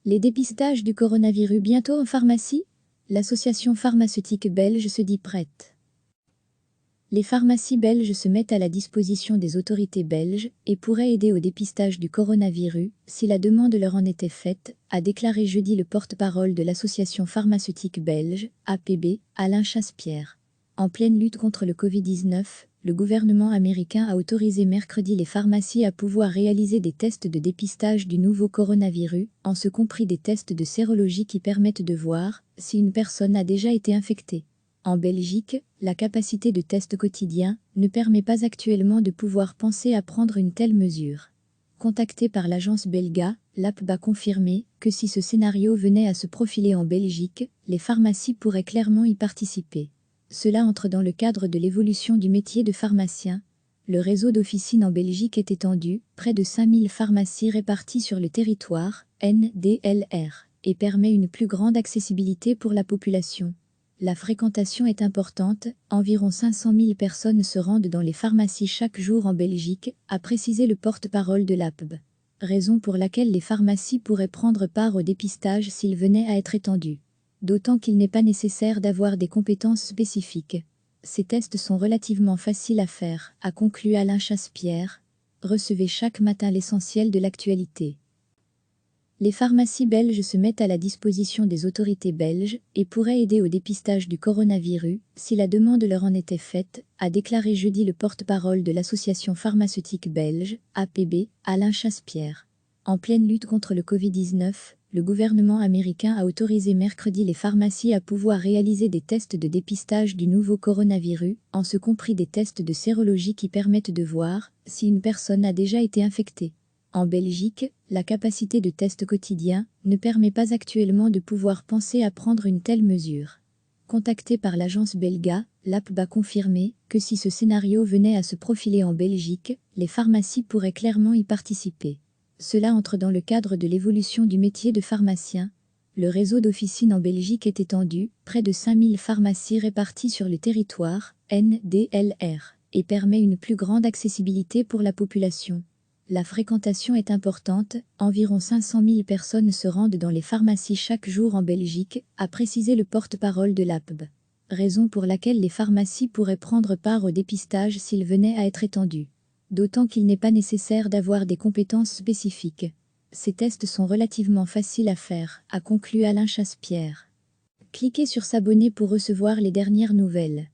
Les dépistages du coronavirus bientôt en pharmacie? L'association pharmaceutique belge se dit prête. Les pharmacies belges se mettent à la disposition des autorités belges et pourraient aider au dépistage du coronavirus si la demande leur en était faite, a déclaré jeudi le porte-parole de l'association pharmaceutique belge, APB, Alain Chaspierre. En pleine lutte contre le Covid-19, le gouvernement américain a autorisé mercredi les pharmacies à pouvoir réaliser des tests de dépistage du nouveau coronavirus, en ce compris des tests de sérologie qui permettent de voir si une personne a déjà été infectée. En Belgique, la capacité de test quotidien ne permet pas actuellement de pouvoir penser à prendre une telle mesure. Contacté par l'agence belga, l'APB a confirmé que si ce scénario venait à se profiler en Belgique, les pharmacies pourraient clairement y participer. Cela entre dans le cadre de l'évolution du métier de pharmacien. Le réseau d'officines en Belgique est étendu, près de 5000 pharmacies réparties sur le territoire, NDLR, et permet une plus grande accessibilité pour la population. La fréquentation est importante, environ 500 000 personnes se rendent dans les pharmacies chaque jour en Belgique, a précisé le porte-parole de l'APB. Raison pour laquelle les pharmacies pourraient prendre part au dépistage s'il venait à être étendu. D'autant qu'il n'est pas nécessaire d'avoir des compétences spécifiques. Ces tests sont relativement faciles à faire, a conclu Alain Chaspierre. Recevez chaque matin l'essentiel de l'actualité. Les pharmacies belges se mettent à la disposition des autorités belges et pourraient aider au dépistage du coronavirus si la demande leur en était faite, a déclaré jeudi le porte-parole de l'association pharmaceutique belge, APB, Alain Chaspierre. En pleine lutte contre le Covid-19, le gouvernement américain a autorisé mercredi les pharmacies à pouvoir réaliser des tests de dépistage du nouveau coronavirus, en ce compris des tests de sérologie qui permettent de voir si une personne a déjà été infectée. En Belgique, la capacité de test quotidien ne permet pas actuellement de pouvoir penser à prendre une telle mesure. Contacté par l'agence belga, l'APB a confirmé que si ce scénario venait à se profiler en Belgique, les pharmacies pourraient clairement y participer. Cela entre dans le cadre de l'évolution du métier de pharmacien. Le réseau d'officines en Belgique est étendu, près de 5000 pharmacies réparties sur le territoire, NDLR, et permet une plus grande accessibilité pour la population. La fréquentation est importante, environ 500 000 personnes se rendent dans les pharmacies chaque jour en Belgique, a précisé le porte-parole de l'APB. Raison pour laquelle les pharmacies pourraient prendre part au dépistage s'il venait à être étendu. D'autant qu'il n'est pas nécessaire d'avoir des compétences spécifiques. Ces tests sont relativement faciles à faire, a conclu Alain Chaspierre. Cliquez sur s'abonner pour recevoir les dernières nouvelles.